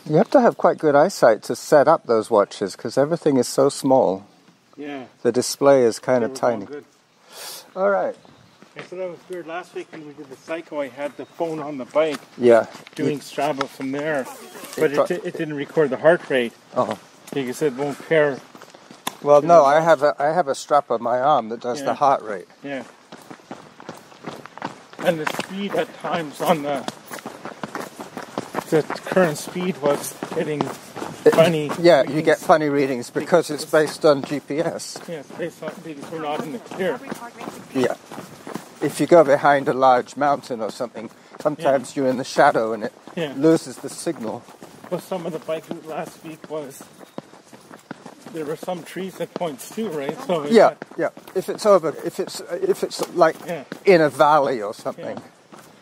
You have to have quite good eyesight to set up those watches because everything is so small. Yeah. The display is kind of tiny. Good. All right. I thought that was weird. Last week when we did the cycle, I had the phone on the bike. Yeah. Doing Strava from there, but it didn't record the heart rate. Oh. Because it won't pair. Well, no, I have a strap on my arm that does the heart rate. Yeah. And the speed at times on the current speed was getting funny. Yeah, readings. you get funny readings because it's based on GPS. Yeah, it's based on because we're not in the clear. Yeah. If you go behind a large mountain or something, sometimes you're in the shadow and it loses the signal. Well, some of the bike route last week was there were some trees at points too, right? So yeah. If it's like in a valley or something.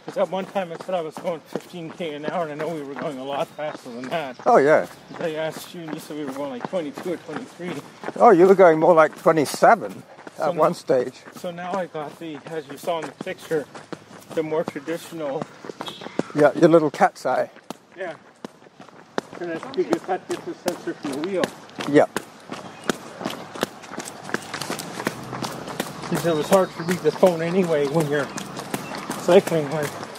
Because at one time I said I was going 15k an hour, and I know we were going a lot faster than that. Oh yeah. I asked you, and you said we were going like 22 or 23. Oh, you were going more like 27 at one stage. So now I got as you saw in the picture, the more traditional. Yeah, your little cat's eye. Yeah. And that's because that gets a sensor from the wheel. Yeah. Because it was hard to read the phone anyway when you're cycling.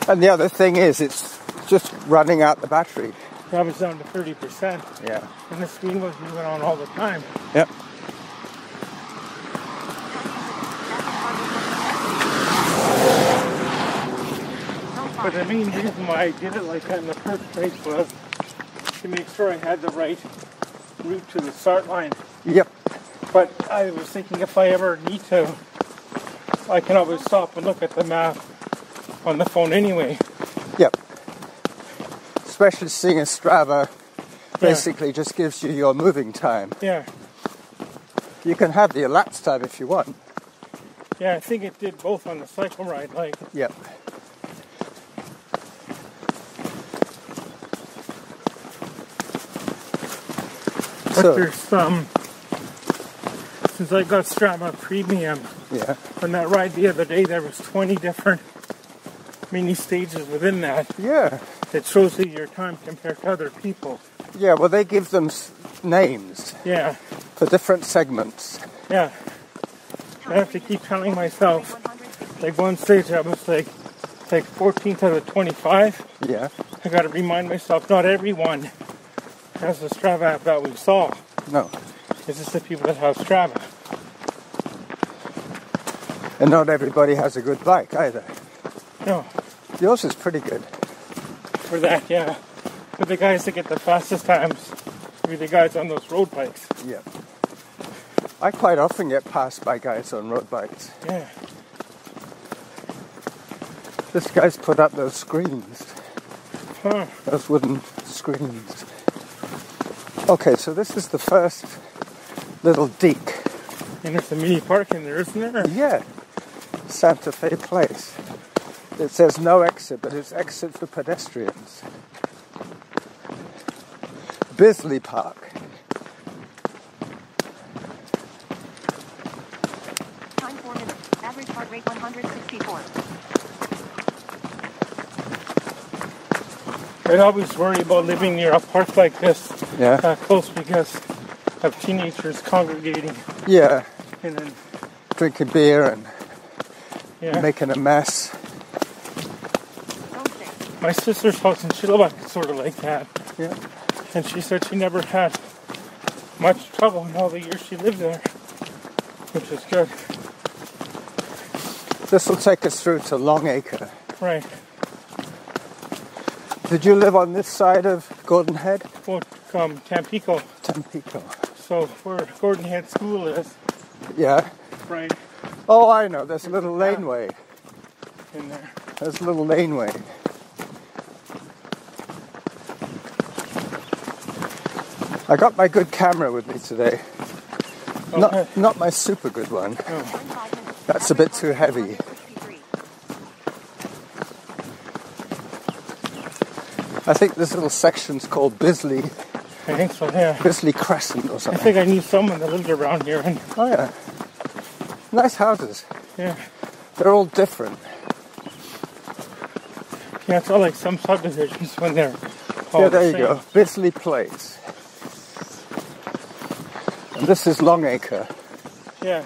And the other thing is, it's just running out the battery. That was down to 30%. Yeah. And the screen was moving on all the time. Yep. But the main reason why I did it like that in the first place was to make sure I had the right route to the start line. Yep. But I was thinking if I ever need to, I can always stop and look at the map on the phone anyway. Yep. Especially seeing a Strava basically just gives you your moving time. Yeah. You can have the elapsed time if you want. Yeah, I think it did both on the cycle ride. Yep. But there's since I got Strava Premium, on that ride the other day, there was 20 different mini stages within that. Yeah. That shows you your time compared to other people. Yeah, well, they give them names. Yeah. For different segments. Yeah. I have to keep telling myself, like one stage I was like 14th out of 25. Yeah. I got to remind myself, not everyone has the Strava app that we saw. No. It's just the people that have Strava. And not everybody has a good bike either. No. Yours is pretty good. For that, yeah. But the guys that get the fastest times are the guys on those road bikes. Yeah. I quite often get passed by guys on road bikes. Yeah. This guy's put up those screens. Huh. Those wooden screens. Okay, so this is the first little deek. And there's a mini park in there, isn't there? Yeah. Santa Fe Place. It says no exit, but it's exit for pedestrians. Bisley Park. Time 4 minutes. Average heart rate 164. I always worry about living near a park like this. Yeah. Close because of teenagers congregating. Yeah. And then drinking beer and making a mess. My sister's house in Chilliwack is sort of like that. Yeah. And she said she never had much trouble in all the years she lived there, which is good. This will take us through to Longacre. Right. Did you live on this side of Gordon Head? Well, Tampico. Tampico. So where Gordon Head School is. Yeah. Right. Oh, I know. There's a little laneway. In there. There's a little laneway. I got my good camera with me today. Okay. Not my super good one. Oh. That's a bit too heavy. I think this little section's called Bisley. I think so, yeah. Bisley Crescent or something. I think I knew someone that lived around here. And oh, yeah. Nice houses. Yeah. They're all different. Yeah, it's all like some subdivisions when they're Yeah, there you go. Bisley Place. And this is Longacre. Yeah.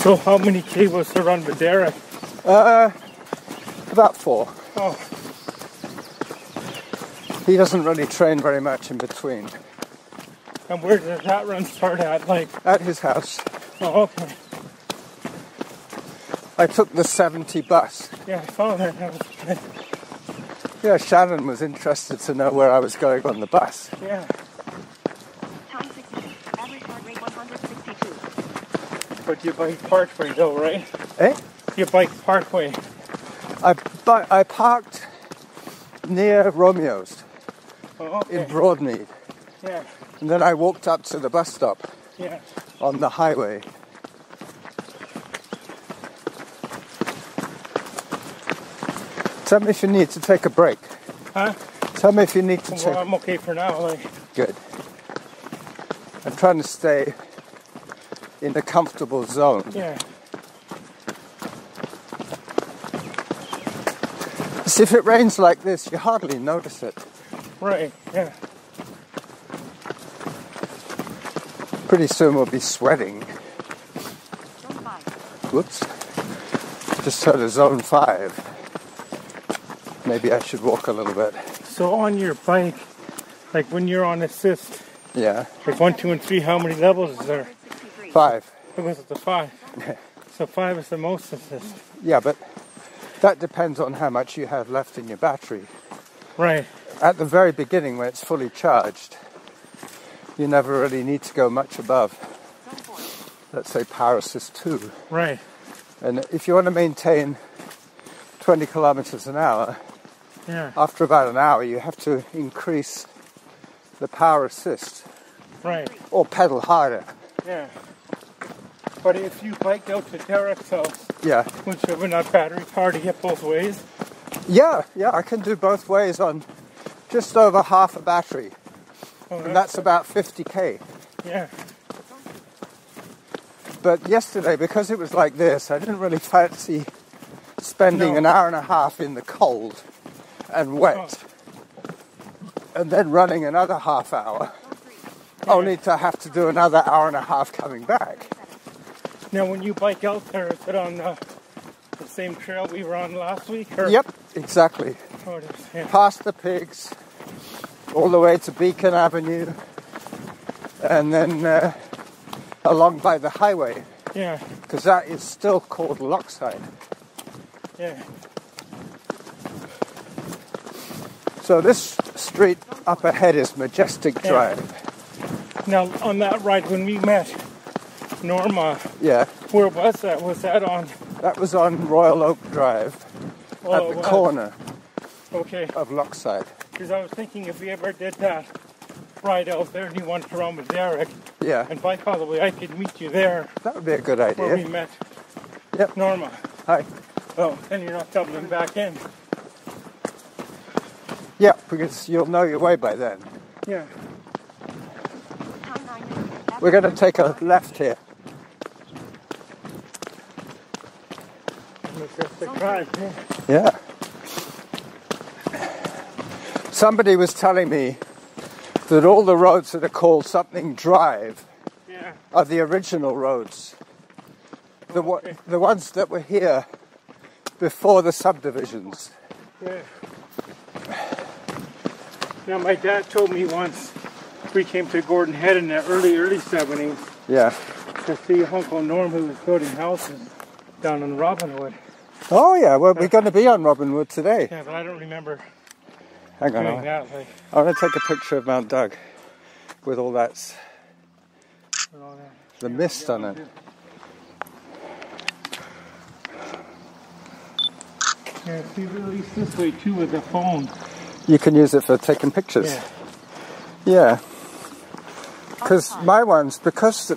So how many cables to run with Derek? About 4. Oh. He doesn't really train very much in between. And where does that run start at? Like at his house. Oh, okay. I took the 70 bus. Yeah, I saw that. That was good. Yeah, Shannon was interested to know where I was going on the bus. Yeah. Time 60. Average heart rate 162. But you bike Parkway though, right? Eh? You bike Parkway. I parked near Romeo's Oh, okay. in Broadmead. Yeah. And then I walked up to the bus stop Yeah. on the highway. Tell me if you need to take a break. Huh? Tell me if you need to take... Well, I'm okay for now. Like. Good. I'm trying to stay in a comfortable zone. Yeah. See, if it rains like this, you hardly notice it. Right. Yeah. Pretty soon we'll be sweating. Zone 5. Whoops. Just heard of zone 5. Maybe I should walk a little bit. So on your bike, like when you're on assist, Yeah. like 1, 2, and 3, how many levels is there? 163. 5. It was at the 5. So 5 is the most assist. Yeah, but that depends on how much you have left in your battery. Right. At the very beginning, when it's fully charged, you never really need to go much above, Zone 4. let's say, power assist 2. Right. And if you want to maintain 20 kilometers an hour, Yeah. after about an hour, you have to increase the power assist Right. or pedal harder. Yeah. But if you bike out to Derek's house, Yeah. would you have enough battery power to get both ways? Yeah, I can do both ways on just over half a battery. Oh, And that's about 50k. Yeah. But yesterday, because it was like this, I didn't really fancy spending No. an hour and a half in the cold and wet, and then running another half hour, only to have to do another hour and a half coming back. Now, when you bike out there, is it on the same trail we were on last week? Or? Yep, exactly. Oh, it is, yeah. Past the pigs, all the way to Beacon Avenue, and then along by the highway, Yeah. because that is still called Lockside. Yeah. So this street up ahead is Majestic Yeah. Drive. Now, on that ride when we met Norma, Yeah, where was that? Was that on? that was on Royal Oak Drive Oh, at it the was. corner Okay. of Lockside. Because I was thinking if we ever did that ride out there and you wanted to run with Derek Yeah, and bike all the way, I could meet you there that would be a good where we idea. met Yep. Norma. Hi. Oh, then you're not doubling back in. Yeah, because you'll know your way by then. Yeah. Time 9. We're going to take a left here. Majestic Drive. Yeah. Yeah. Somebody was telling me that all the roads that are called something Drive Yeah. are the original roads. The ones that were here before the subdivisions. Yeah. Now, my dad told me once we came to Gordon Head in the early 70s Yeah. to see Uncle Norm, who was building houses down in Robinwood. Oh, yeah. Well, we're going to be on Robinwood today. Yeah, but I don't remember Hang on. doing that. Like, I want to take a picture of Mount Doug with all that, with all that. the mist on it. Yeah, see, release this way too with the phone. You can use it for taking pictures. Yeah. Yeah. Because my ones, because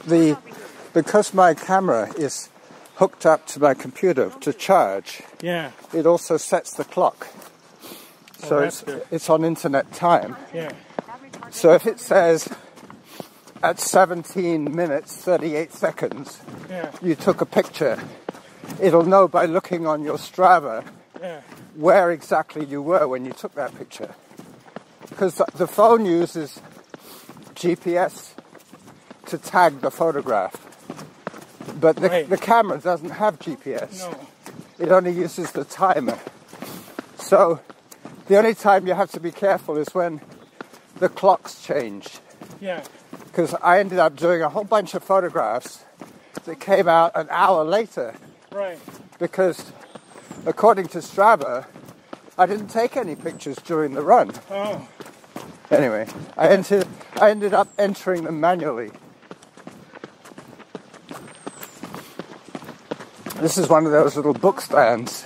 my camera is hooked up to my computer to charge, Yeah. it also sets the clock. So that's good. it's on internet time. Yeah. So if it says at 17 minutes 38 seconds Yeah. you took a picture, it'll know by looking on your Strava Yeah. where exactly you were when you took that picture. Because the phone uses GPS to tag the photograph. But the camera doesn't have GPS. No. It only uses the timer. So the only time you have to be careful is when the clocks change. Yeah. Because I ended up doing a whole bunch of photographs that came out an hour later. Right. Because according to Strava, I didn't take any pictures during the run. Oh. Anyway, I ended up entering them manually. This is one of those little book stands.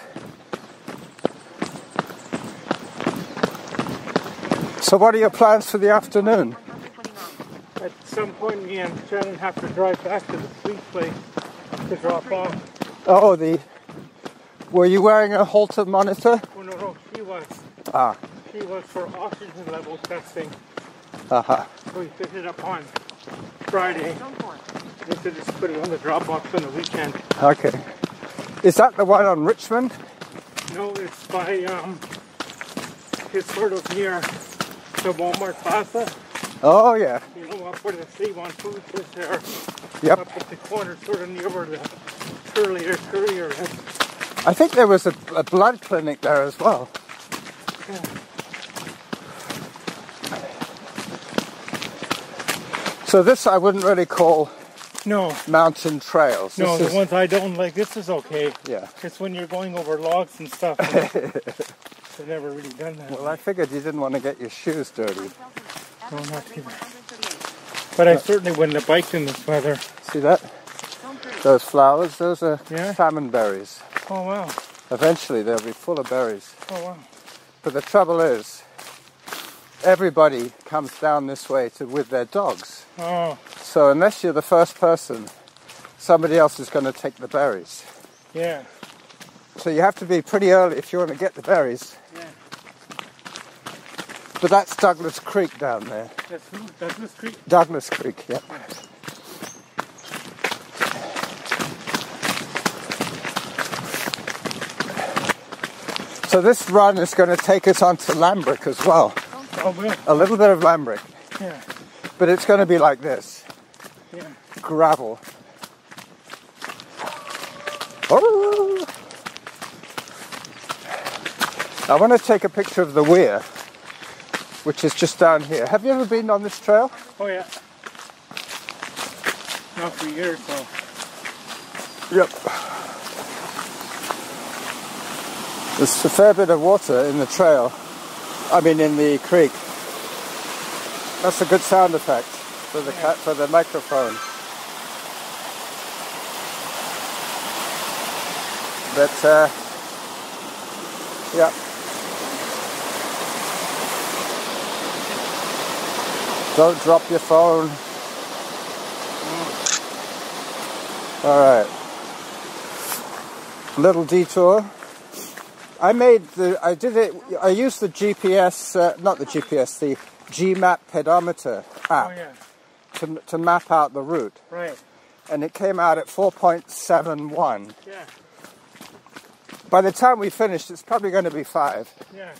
So what are your plans for the afternoon? At some point, me and Shannon have to drive back to the sweet place to drop off. Oh, were you wearing a Holter monitor? Oh, no, she was. Ah. She was for oxygen level testing. Uh-huh. We picked it up on Friday. Just to just put it on the drop box on the weekend. Okay. Is that the one on Richmond? No, it's by, it's sort of near the Walmart Plaza. Oh, yeah. You know what, where the C1 Foods is there. Yep. Up at the corner, sort of near where the courier is. I think there was a blood clinic there as well. Yeah. So this I wouldn't really call No. mountain trails. No, This the ones I don't like, this is okay. Yeah. It's when you're going over logs and stuff. I've never really done that. Well, I figured you didn't want to get your shoes dirty. No, not too bad. But I certainly wouldn't have biked in this weather. See that? Those flowers, those are Yeah? salmon berries. Oh, wow. Eventually they'll be full of berries. Oh, wow. But the trouble is, everybody comes down this way with their dogs. Oh, So unless you're the first person, somebody else is going to take the berries. yeah. So you have to be pretty early if you want to get the berries. Yeah. But that's Douglas Creek down there. That's who? Douglas Creek? Douglas Creek, yeah. So this run is going to take us onto Lambrick as well. Oh, well. A little bit of Lambrick. Yeah. But it's going to be like this. Yeah. Gravel. Oh. I want to take a picture of the weir, which is just down here. Have you ever been on this trail? Oh, yeah. Not for years, though. Yep. There's a fair bit of water in the trail. I mean, in the creek. That's a good sound effect for the for the microphone. But yeah. Don't drop your phone. All right. Little detour. I used the GPS, not the GPS, the GMAP pedometer app Oh, yeah. to map out the route. Right. And it came out at 4.71. Yeah. By the time we finished, it's probably going to be 5. Yeah.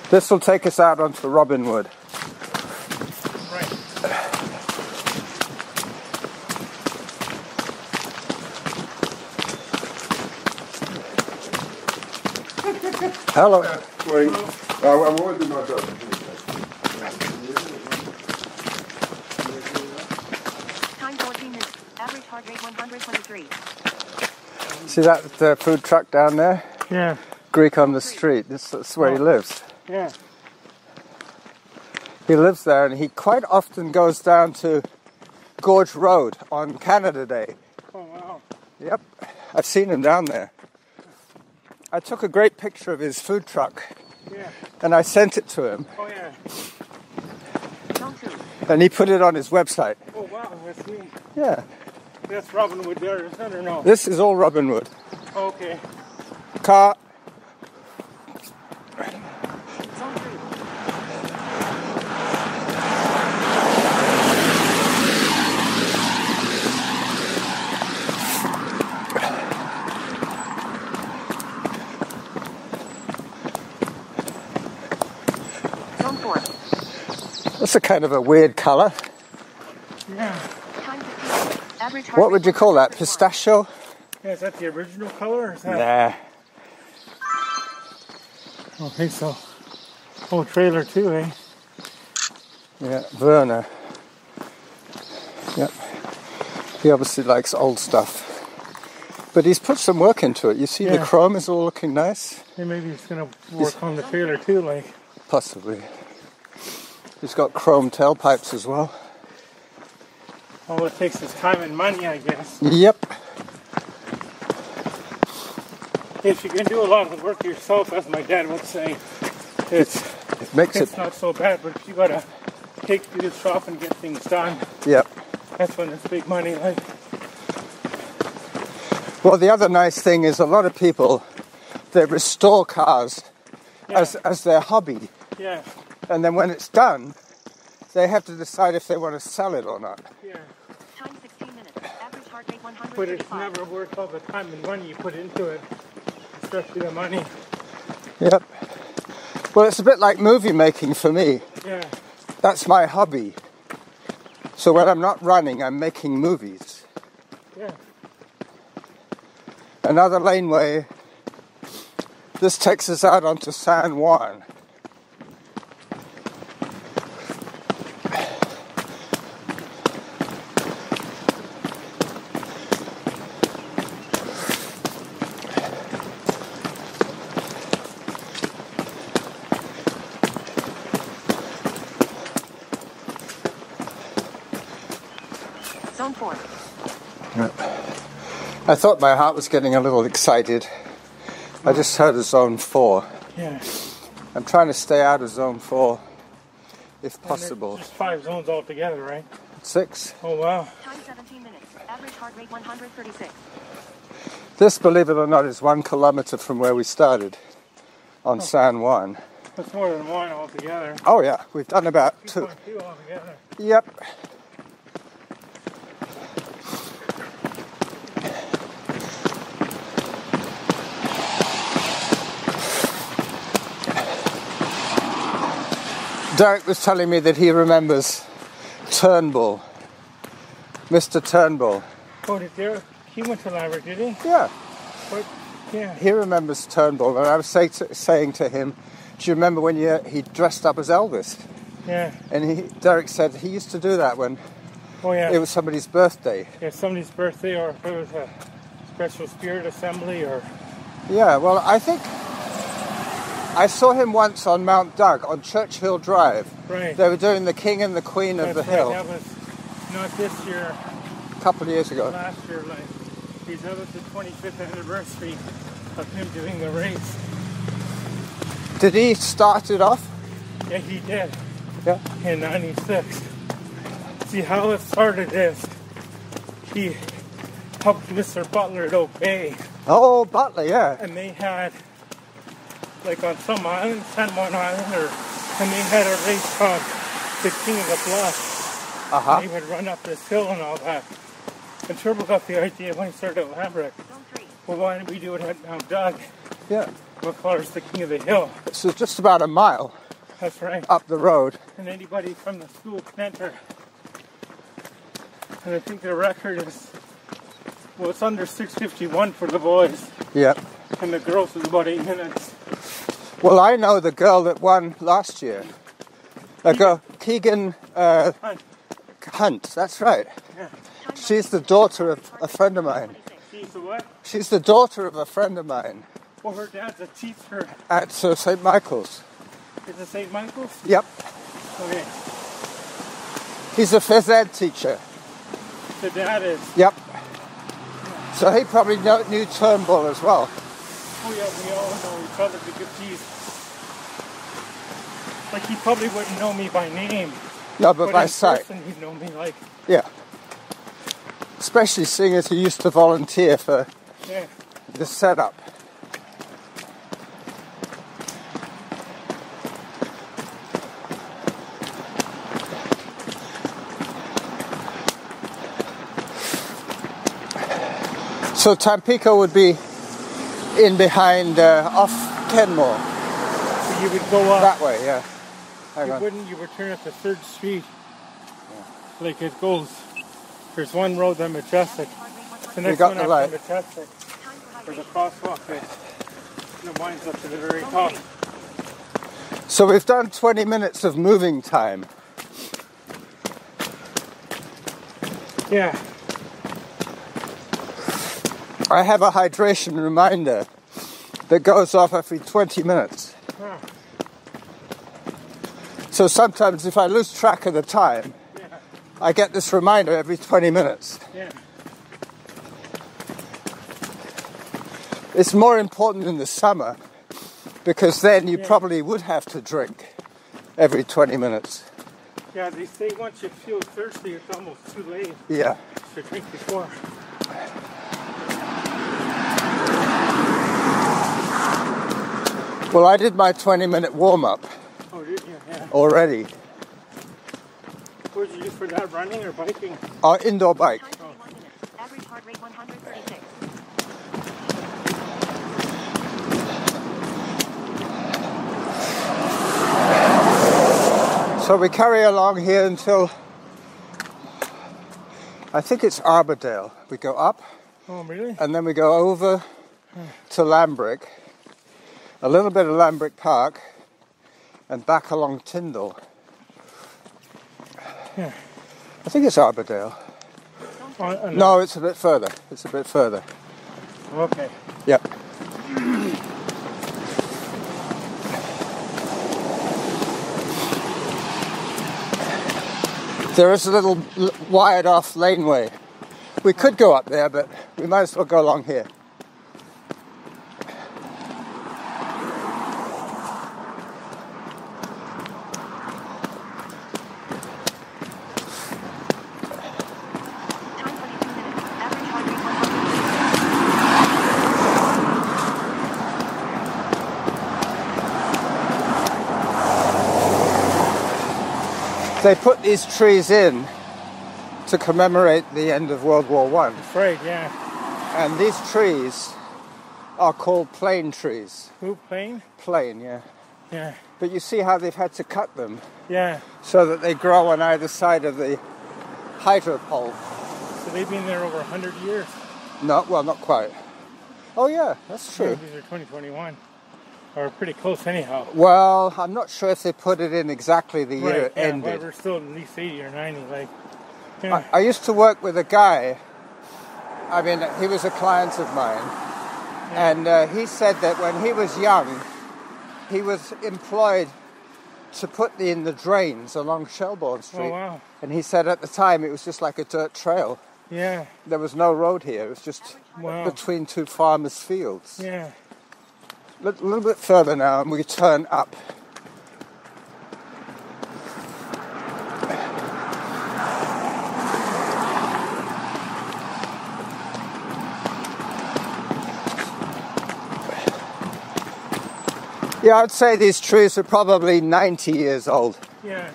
This will take us out onto Robin Wood. Right. Hello. Wait, I'm always in my job. Time 14 minutes. Average heart rate 123. See that food truck down there? Yeah. Greek on the street. That's where he lives. Yeah. He lives there, and he quite often goes down to Gorge Road on Canada Day. Oh, wow. Yep, I've seen him down there. I took a great picture of his food truck, Yeah. and I sent it to him, Oh, yeah. and he put it on his website. Oh, wow. That's neat. Yeah, That's Robin Wood there, isn't it, or no? this is all Robin Wood. Okay. Car. That's a kind of a weird colour. Yeah. Time 15. Average heart What rate would you call that? 134. Pistachio? Yeah, is that the original color or is that? Nah. Okay, so. Oh, trailer too, eh? Yeah, Werner. Yep. He obviously likes old stuff. But he's put some work into it. You see the Yeah. chrome is all looking nice? Yeah, maybe he's gonna work on the trailer too, like. Possibly. He's got chrome tailpipes as well. All it takes is time and money, I guess. Yep. If you can do a lot of the work yourself, as my dad would say, it's It not so bad. But if you gotta take to the shop and get things done, Yep. that's when it's big money. Like, Well, the other nice thing is a lot of people, they restore cars yeah, as their hobby. yeah, And then when it's done, they have to decide if they want to sell it or not. yeah. Time 16 minutes. Average heart rate But it's 135. never worth all the time and money you put into it, especially the money. Yep. Well, it's a bit like movie making for me. Yeah, That's my hobby. So when I'm not running, I'm making movies. yeah. Another laneway. This takes us out onto San Juan. Zone 4. I thought my heart was getting a little excited. I just heard a zone 4. Yeah. I'm trying to stay out of zone 4 if And possible. there's just 5 zones altogether, right? 6. Oh wow. Time 17 minutes. Average heart rate 136. This, believe it or not, is 1 kilometer from where we started on San Juan. That's more than 1 altogether. Oh yeah, we've done about 2. 2.2 altogether. Yep. Derek was telling me that he remembers Turnbull. Mr. Turnbull. Oh, did Derek? He went to Laverick, did he? Yeah, What? Yeah. he remembers Turnbull. And I was saying to him, do you remember when he dressed up as Elvis? Yeah. And Derek said he used to do that when Oh yeah. it was somebody's birthday. Yeah, somebody's birthday, or if it was a special spirit assembly, or Yeah, well, I think I saw him once on Mount Doug, on Churchill Drive. right. They were doing the King and the Queen of That's the right, Hill that was not this year, a couple of years ago. last year. Like, that was the 25th anniversary of him doing the race. Did he start it off? Yeah, he did Yeah. in '96. See how it started is he helped Mr. Butler at Oak Bay, Oh, Butler, yeah. and they had, like on some island, San Juan Island, and they had a race called the King of the Bluff. Uh-huh. They would run up this hill and all that. And Turbo got the idea when he started at Laverick, Zone 3. well, why don't we do it at Mount Doug? Yeah. We'll call it the King of the Hill. So just about a mile That's right. up the road. And anybody from the school can enter. And I think the record is, well, it's under 6:51 for the boys, Yeah. and the girls is about 8 minutes. Well, I know the girl that won last year. A girl, Keegan Hunt, that's right. Yeah. She's the daughter of a friend of mine. She's the what? She's the daughter of a friend of mine Well, her dad's a teacher. at St. Michael's. Is it St. Michael's? Yep. Okay. He's a phys ed teacher. The dad is. Yep. So he probably knew Turnbull as well. Oh yeah, we all know each other because he's, like, he probably wouldn't know me by name. No, but by in sight. person, he'd know me, like, Yeah. Especially seeing as he used to volunteer for yeah. the setup. So Tampico would be in behind off Kenmore. So you would go up. That way, yeah. Hang on. You would turn at the 3rd Street. Like it goes. There's one road on Majestic. The next got one the after light. Majestic. Where the crosswalk is. And it winds up to the very top. So we've done 20 minutes of moving time. Yeah. I have a hydration reminder that goes off every 20 minutes. Huh. So sometimes if I lose track of the time, Yeah. I get this reminder every 20 minutes. Yeah. It's more important in the summer because then you probably would have to drink every 20 minutes. Yeah, they say once you feel thirsty, it's almost too late Yeah. to drink before. Well, I did my 20-minute warm-up Oh, did you? Yeah. already. What did you use for that, running or biking? Indoor bike. Time 21 minutes. Average heart rate 136. So we carry along here until, I think it's Arbordale. We go up Oh, really? and then we go over to Lambrick, a little bit of Lambrick Park, and back along Tyndall. Yeah. I think it's Arbordale. No, it's a bit further. It's a bit further. Okay. Yep. There is a little wired off laneway. We could go up there, but we might as well go along here. Time 22 minutes. Average heart rate 136. They put these trees in to commemorate the end of World War I. That's right, yeah. And these trees are called plane trees. Who, plane? Plane, yeah. Yeah. But you see how they've had to cut them Yeah. so that they grow on either side of the hydro pole. So they've been there over 100 years. No, well, not quite. Oh, yeah, that's true. These are 2021. Or pretty close anyhow. Well, I'm not sure if they put it in exactly the year it yeah, ended. but we're still at least 80 or 90, like. Yeah. I used to work with a guy, I mean, he was a client of mine, and he said that when he was young, he was employed to put in the drains along Shelbourne Street. Oh, wow. And he said at the time it was just like a dirt trail. Yeah. There was no road here, it was just Wow. between two farmers' fields. Yeah. A little bit further now and we turn up. Yeah, I'd say these trees are probably 90 years old. Yeah.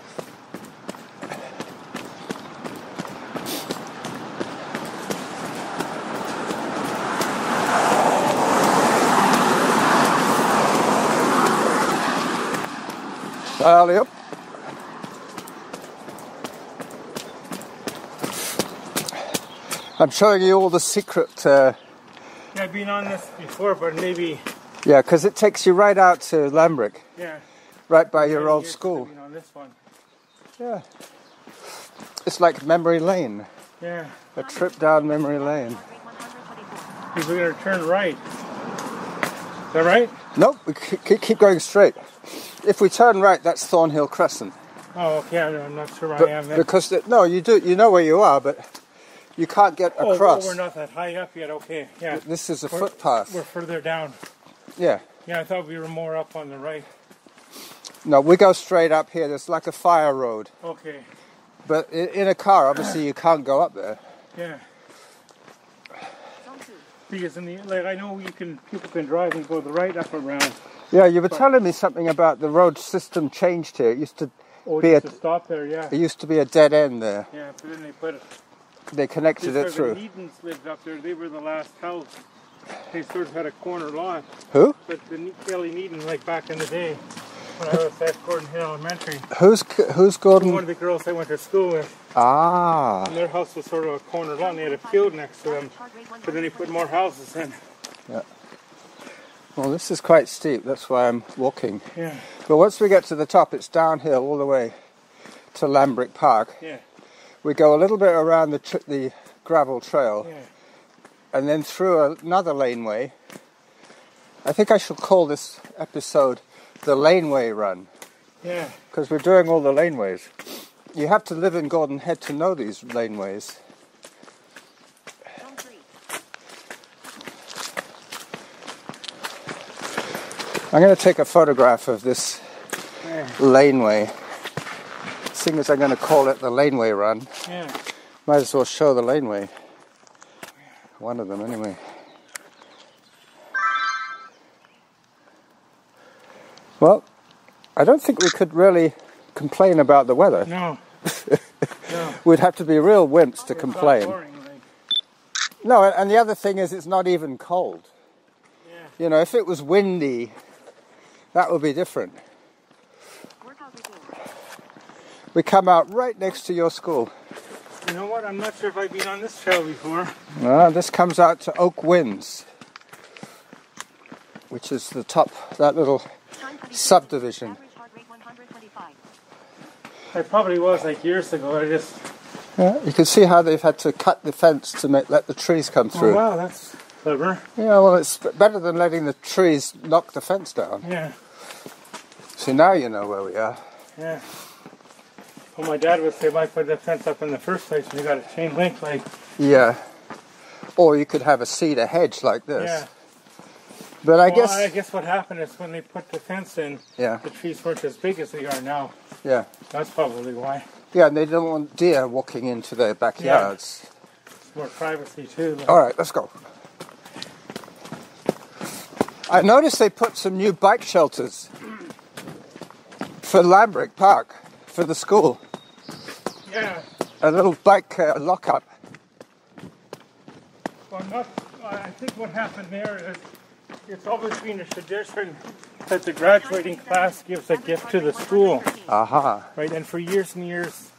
Alley up. I'm showing you all the secret. Yeah, I've been on this before, but maybe. Yeah, because it takes you right out to Lambrick, Yeah. right by your Many old years school. I've been on this one. Yeah. It's like memory lane. Yeah. A trip down memory lane. Heart rate 124. We're going to turn right. Is that right? Nope, we keep going straight. If we turn right, that's Thornhill Crescent. Oh, okay. I'm not sure where But I am then. because no, you do. You know where you are, but you can't get across. Oh, we're not that high up yet. Okay. Yeah. This is a We're footpath. further down. Yeah. Yeah, I thought we were more up on the right. No, we go straight up here. There's like a fire road. Okay. But in a car, obviously, you can't go up there. Yeah. Zone 2. Because I know people can drive and go the right up around. Yeah, you were telling me something about the road system changed here. It used to Oh, be just to stop there, yeah. it used to be a dead end there. Yeah, but then they put it. They connected it The through. Needens lived up there. They were the last house. They sort of had a corner lot. Who? But the Kelly Needon, like back in the day. when I was at Gordon Hill Elementary. Who's Gordon? One of the girls I went to school with. Ah. And their house was sort of a corner lot, and they had a field next to them. But then they put more houses in. Yeah. Well, this is quite steep. That's why I'm walking. Yeah. But once we get to the top, it's downhill all the way to Lambrick Park. Yeah. We go a little bit around the gravel trail, Yeah. and then through another laneway. I think I shall call this episode the Laneway Run. Yeah. Because we're doing all the laneways. You have to live in Gordon Head to know these laneways. I'm going to take a photograph of this laneway. Seeing as I'm going to call it the Laneway Run, might as well show the laneway. One of them, anyway. Well, I don't think we could really complain about the weather. No. No. We'd have to be real wimps to complain. Boring, like. No, and the other thing is it's not even cold. Yeah. You know, if it was windy, that would be different. We come out right next to your school. You know what? I'm not sure if I've been on this trail before. This comes out to Oak Winds, which is the top, that little subdivision. I probably was like years ago. Yeah, you can see how they've had to cut the fence to let the trees come through. Oh, wow, that's clever. Yeah, well, it's better than letting the trees knock the fence down. Yeah. So now you know where we are. Yeah. Well, my dad would say, why put the fence up in the first place when you got a chain link, like... Yeah. Or you could have a cedar hedge like this. Yeah. But I guess what happened is when they put the fence in, yeah, the trees weren't as big as they are now. Yeah. That's probably why. Yeah, and they don't want deer walking into their backyards. Yeah. It's more privacy too. All right, let's go. I noticed they put some new bike shelters for Lambrick Park, for the school. Yeah. A little bike lock-up. Well, I think what happened there is it's always been a tradition that the graduating class gives a gift to the school. Aha. Right, and for years and years,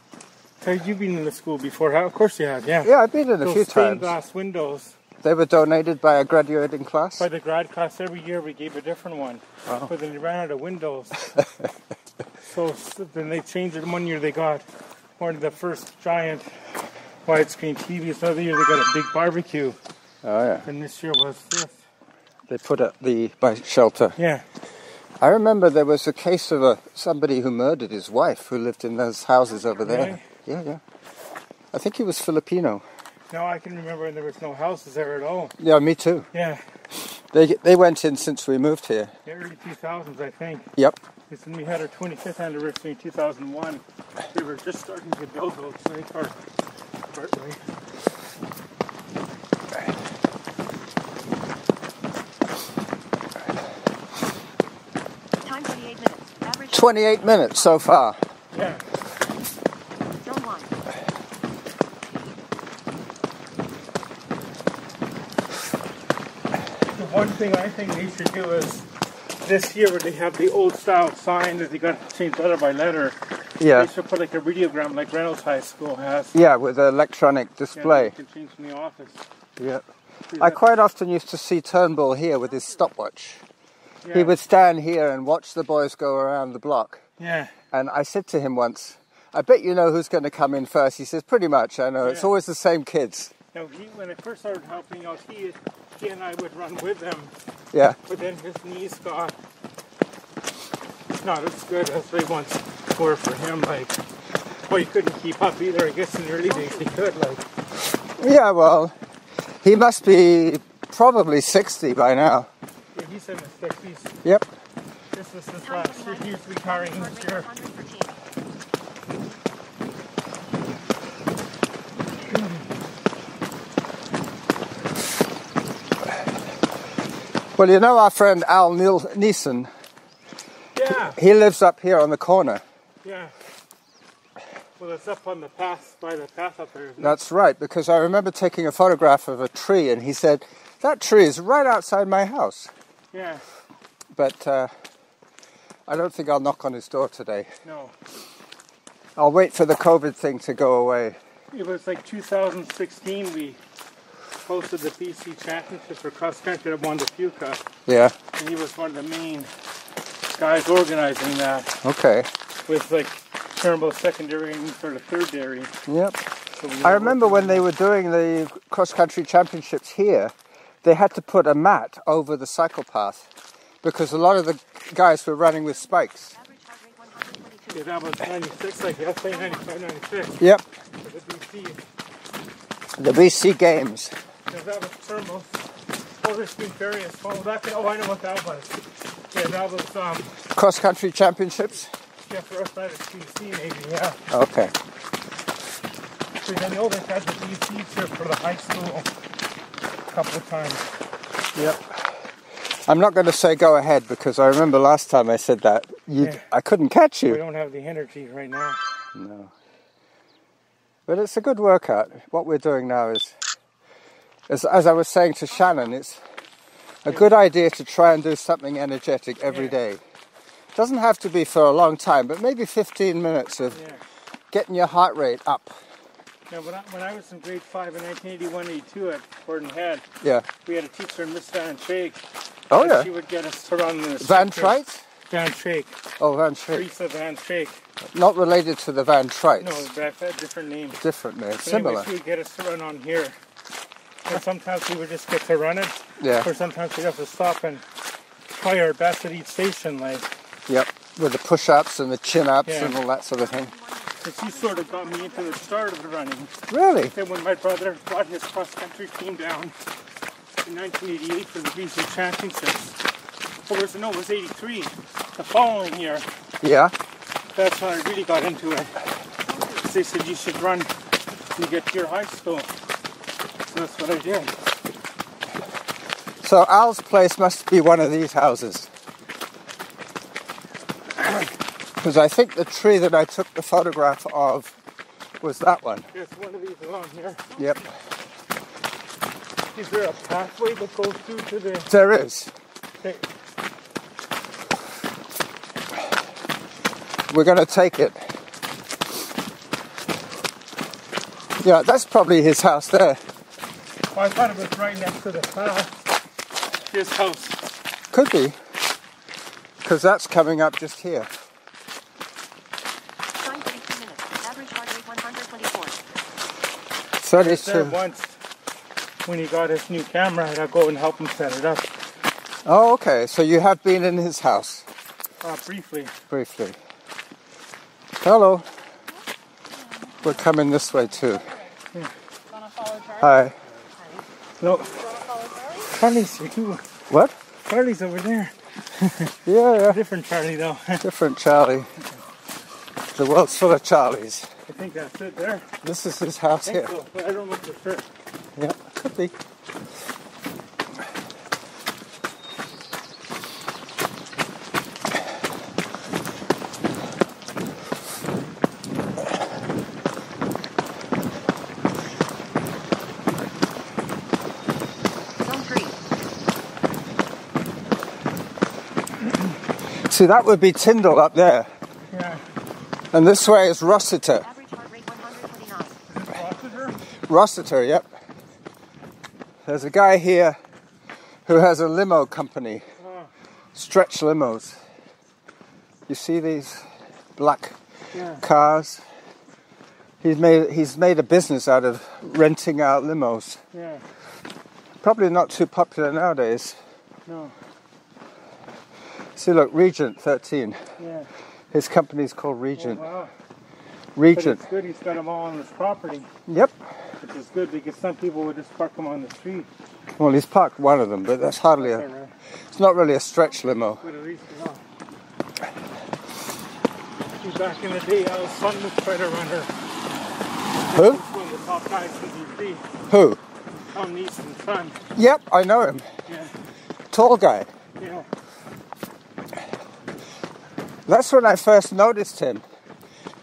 have you been in the school before? Of course you have, yeah. Yeah, I've been in a few Those stained times. glass windows. They were donated by a graduating class? By the grad class, every year we gave a different one. Oh. But then they ran out of windows. so then they changed it. One year they got one of the first giant widescreen TVs. Another year they got a big barbecue. Oh, yeah. And this year was this. They put up the bike shelter. Yeah. I remember there was a case of somebody who murdered his wife who lived in those houses over there. Really? Yeah, yeah. I think he was Filipino. No, I can remember there was no houses there at all. Yeah, me too. Yeah. They went in since we moved here. The early 2000s, I think. Yep. It's when we had our 25th anniversary in 2001. They were just starting to build those things. Partly. Time 28 minutes. Average 28 minutes so far. Yeah. zone 1. The one thing I think they should do is this year where they have the old style sign that they got changed letter by letter. Yeah. They should put like a radiogram like Reynolds High School has. Yeah, with an electronic display. Yeah, you can change from the office. Yeah. I quite often used to see Turnbull here with his stopwatch. Yeah. He would stand here and watch the boys go around the block. Yeah. And I said to him once, I bet you know who's going to come in first. He says, pretty much, I know. It's always the same kids. Now, when I first started helping out, he and I would run with them. Yeah. But then his knees got not as good as they once were for him. Like, well, he couldn't keep up either. I guess in the early days he could. Like, Yeah, well, he must be probably 60 by now. yeah, he's in his 60s. Yep. This was his last year. He's retiring this year. Well, you know our friend Al Neeson. Yeah. He lives up here on the corner. Yeah. Well, it's up on the path, by the path up there. Isn't it? That's right, because I remember taking a photograph of a tree, and he said, that tree is right outside my house. Yeah. But I don't think I'll knock on his door today. No. I'll wait for the COVID thing to go away. It was like 2016 we hosted the BC Championship for cross country at Wanda-Fuca. Yeah. And he was one of the main guys organizing that. Okay. With like Turnbull secondary and sort of third dairy. Yep. So I remember when they were doing the cross-country championships here, they had to put a mat over the cycle path because a lot of the guys were running with spikes. Yeah, that was 96, like I say 95, 96. Yep. For the BC. The BC Games. Yeah, that was Turnbull. Oh, there's been various. Oh, I know what that was. Yeah, that was Cross-country championships? yeah, for us that is BC maybe, yeah. Okay. Because I know they had the BC here for the high school a couple of times. Yep. I'm not going to say go ahead because I remember last time I said that. I couldn't catch you. We don't have the energy right now. No. But it's a good workout. What we're doing now is, as I was saying to Shannon, it's a good idea to try and do something energetic every day. It doesn't have to be for a long time, but maybe 15 minutes of getting your heart rate up. Now, when I was in grade 5 in 1981-82 at Gordon Head, we had a teacher, Miss Van Shake. Oh, yeah. She would get us around the Van Trite? Van Shake. Oh, Van Shake. Teresa Van Shake. Not related to the Van Trites. No, that had different names. Different names, But similar. anyway, she would get us to run on here. And sometimes we would just get to run it. Yeah. Or sometimes we'd have to stop and try our best at each station, like. Yep, with the push-ups and the chin-ups and all that sort of thing. And she sort of got me into the start of the running. Really? Then when my brother brought his cross-country team down in 1988 for the BC Championships, it was 83, the following year. Yeah. That's when I really got into it. They said you should run when you get to your high school. So that's what I did. So Al's place must be one of these houses. Because I think the tree that I took the photograph of was that one. There's one of these along here. Yep. Is there a pathway that goes through to the... There is. Okay. We're going to take it. Yeah, that's probably his house there. Oh, I thought it was right next to the path. His house. Could be. Because that's coming up just here. Time 32 minutes. Average heart rate 124. 32. There once, when he got his new camera, I'd go and help him set it up. Oh, okay. So you have been in his house? Briefly. Briefly. Hello. We're coming this way too. Yeah. Hi. No. Charlie's here too. What? Charlie's over there. Yeah. Different Charlie though. Different Charlie. The world's full of Charlies. I think that's it there. This is his house I here. think so, but I don't know for sure. Yeah, could be. Zone 3. See, that would be Tyndall up there. Yeah. And this way is Rossiter. Average heart rate 129. Rossiter? Rossiter, yep. There's a guy here who has a limo company. Stretch limos. You see these black cars? He's made a business out of renting out limos. Yeah. Probably not too popular nowadays. No. See, look, Regent 13. Yeah. His company's called Regent. Oh, wow. Regent. But it's good he's got them all on his property. Yep. Which is good because some people would just park them on the street. Well, he's parked one of them, but that's hardly a... Right. It's not really a stretch limo. But at least not. Back in the day, Al's son was quite a runner. Who? One of the top guys in DC. Who? Tom Neeson's son. Yep, I know him. Yeah. Tall guy. Yeah. That's when I first noticed him.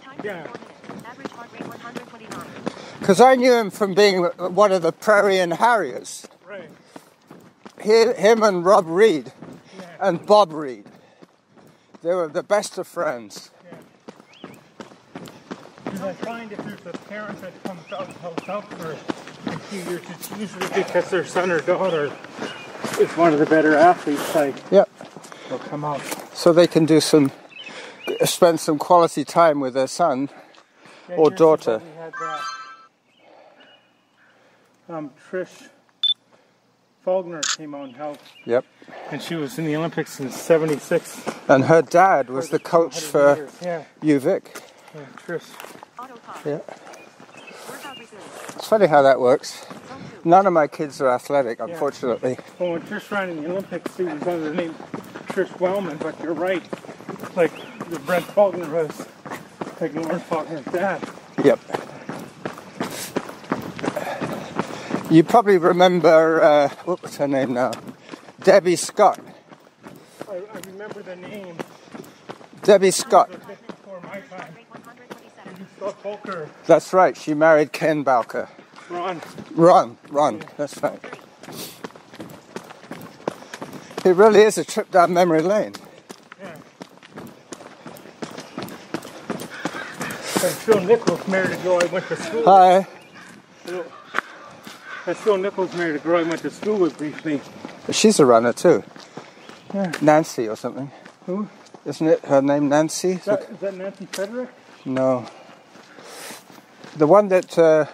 Time Yeah. 34 minutes. Average heart rate 129. Because I knew him from being one of the Prairie and Harriers. Right. Him and Rob Reed and Bob Reed. They were the best of friends. Because I find if there's a parent that comes out and helps out for a few years, it's usually because their son or daughter is one of the better athletes. Like, Yep. they'll come out. So they can spend some quality time with their son or years daughter. ago we had that. Trish Faulkner came out and helped. Yep. And she was in the Olympics in '76. And her dad was the coach for meters. Yeah, UVic. yeah, Trish. Yeah. It's funny how that works. None of my kids are athletic, unfortunately. Well, when Trish ran in the Olympics, she was under the name Trish Wellman, but you're right. Like the Brent Faulkner was like Lawrence Faulkner's dad. Yep. You probably remember, what was her name now? Debbie Scott. I remember the name. Debbie Scott. It was a bit before my time. Scott Volker. That's right, she married Ken Balker. Ron, that's right. It really is a trip down memory lane. Yeah. And Phil Nichols married a girl I went to school with. Hi. And Phil Nichols married a girl I went to school with briefly. She's a runner too. Yeah. Nancy or something. Who? Isn't it her name Nancy? Is that Nancy Frederick? No. The one that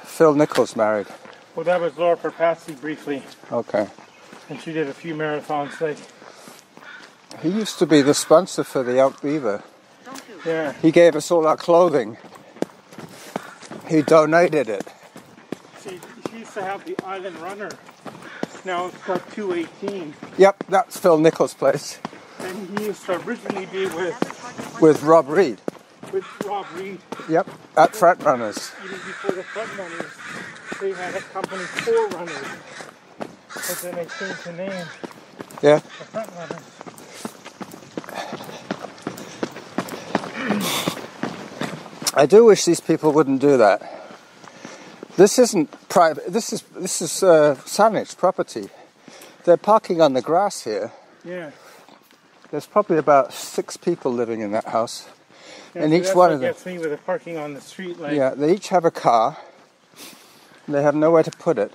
Phil Nichols married. Well, that was Laura Perpassi briefly. Okay. And she did a few marathons. Like, He used to be the sponsor for the Elk Beaver. yeah. He gave us all our clothing. He donated it. She used to have the Island Runner. Now it's got 218. Yep, that's Phil Nichols' place. And he used to originally be With Rob Reed. with Rob Reed. Yep, at Front Runners. Even before the Front Runners, they had a company for runners. But then they changed the name. Yeah. The Front Runners. I do wish these people wouldn't do that. This isn't private. This is Saanich property. They're parking on the grass here. Yeah. There's probably about 6 people living in that house, Yeah, and so each that's one what of them. gets me with the parking on the street. Like, Yeah, they each have a car. They have nowhere to put it.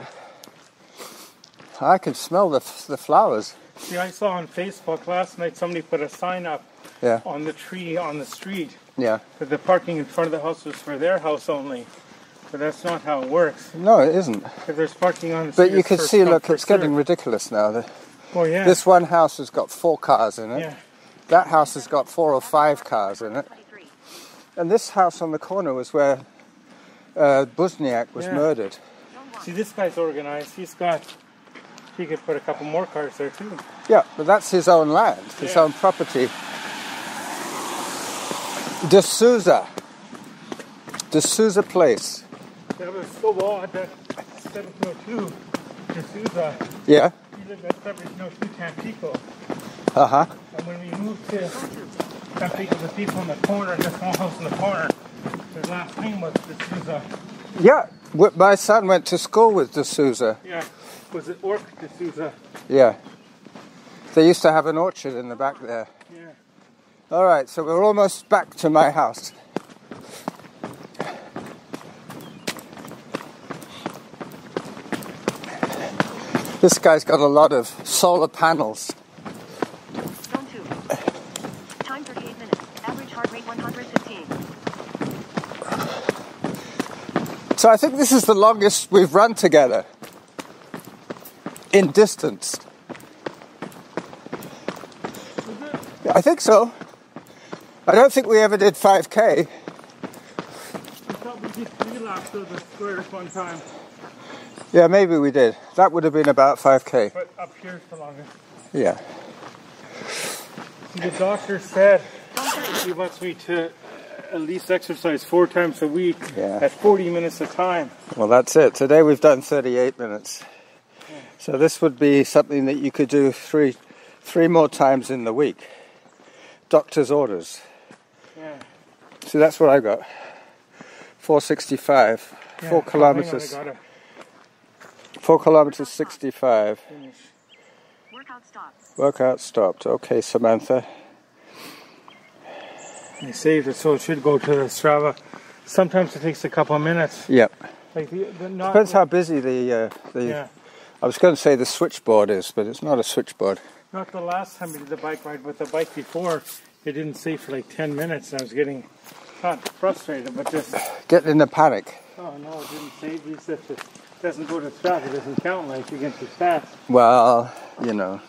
I can smell the flowers. See, I saw on Facebook last night somebody put a sign up Yeah, on the tree on the street yeah. that the parking in front of the house was for their house only. But that's not how it works. No, it isn't. If there's parking on the street, But you it's can first see, come, look, first it's getting served. ridiculous now. Well, yeah. This one house has got 4 cars in it. Yeah. That house has got 4 or 5 cars in it. And this house on the corner was where Busniak was Yeah. murdered. See, this guy's organized. He could put a couple more cars there too. Yeah, but that's his own land, his Yeah. own property. D'Souza Place. That was so odd that 702 D'Souza, Yeah. he lived at 702 Tampico. Uh-huh. And when we moved to Tampico, the people in the corner, the small house in the corner, their last name was D'Souza. Yeah, my son went to school with D'Souza. Yeah. Was it Orc D'Souza? Yeah. They used to have an orchard in the back there. Yeah. All right, so we're almost back to my house. This guy's got a lot of solar panels. Zone 2. Time 38 minutes. Average heart rate 115. So I think this is the longest we've run together in distance. I think so. I don't think we ever did 5K. I thought we did 3 laps of the squares one time, Yeah, maybe we did. That would have been about 5K. but up here's the longest. Yeah. The doctor said he wants me to at least exercise 4 times a week Yeah. at 40 minutes a time. Well, that's it. Today we've done 38 minutes. So this would be something that you could do three more times in the week. Doctor's orders. Yeah. See, that's what I got. 465. Yeah. 4 kilometers. Hang on, I gotta 4 kilometers 65. finish. Workout stopped. Workout stopped. Okay, Samantha. I saved it, so it should go to the Strava. Sometimes it takes a couple of minutes. Yep. Like not, Depends how busy the yeah. I was going to say the switchboard is, but it's not a switchboard. Not the last time we did the bike ride, but the bike before, it didn't save for like 10 minutes. And I was getting not frustrated, but just Get in a panic. oh no, it didn't save. You said it doesn't go to Strava. It doesn't count like against your stats. Well, you know,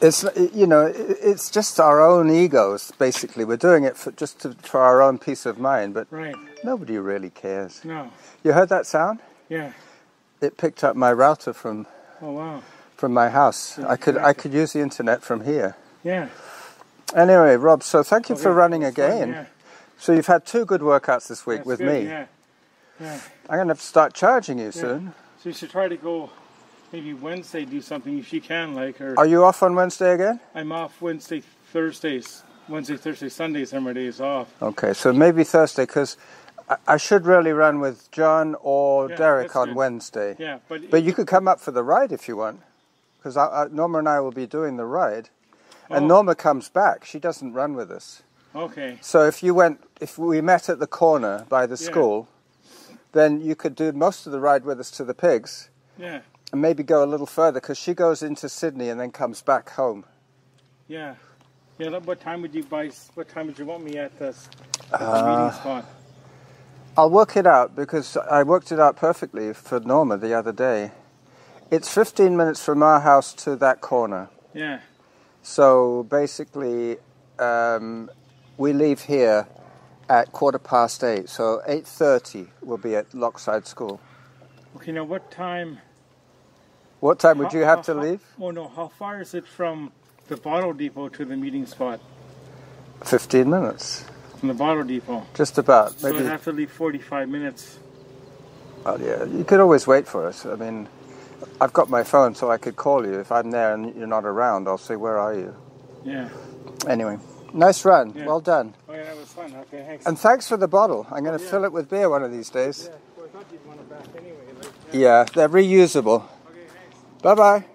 it's just our own egos. Basically, we're doing it for our own peace of mind. But Right. nobody really cares. No. You heard that sound? Yeah. It picked up my router from Oh wow. my house. Yeah, I could use the internet from here. Yeah. Anyway, Rob, so thank you Okay, for running that's fun, again. yeah. So you've had 2 good workouts this week That's with good, me. Yeah. Yeah. I'm going to have to start charging you soon. So you should try to go maybe Wednesday, do something if you can, like, or Are you off on Wednesday again? I'm off Wednesday, Thursdays. Wednesday, Thursday, Sundays are my days off. Okay, so maybe Thursday, because I should really run with John or Yeah, Derek that's on good. Wednesday. Yeah, But you could come up for the ride if you want, because Norma and I will be doing the ride. And Oh. Norma comes back. She doesn't run with us. Okay. So if we met at the corner by the school, then you could do most of the ride with us to the pigs. Yeah. And maybe go a little further, because she goes into Sydney and then comes back home. Yeah. Yeah. What time would you want me at the meeting spot? I'll work it out, because I worked it out perfectly for Norma the other day. It's 15 minutes from our house to that corner. Yeah. So basically, we leave here at 8:15. So 8:30 we'll be at Lockside School. Okay. Now, what time? What time would you have to leave? Oh no. How far is it from the bottle depot to the meeting spot? 15 minutes. From the bottle depot. Just about. So Maybe. I'd have to leave 45 minutes. Well, yeah, you could always wait for us. I mean, I've got my phone, so I could call you. If I'm there and you're not around, I'll say, where are you? Yeah. Anyway, nice run. Yeah. Well done. Oh yeah, that was fun. Okay, thanks. And thanks for the bottle. I'm going to yeah. fill it with beer one of these days. Yeah. Well, I thought you'd want it back anyway. Like, Yeah, they're reusable. Okay, thanks. Bye-bye.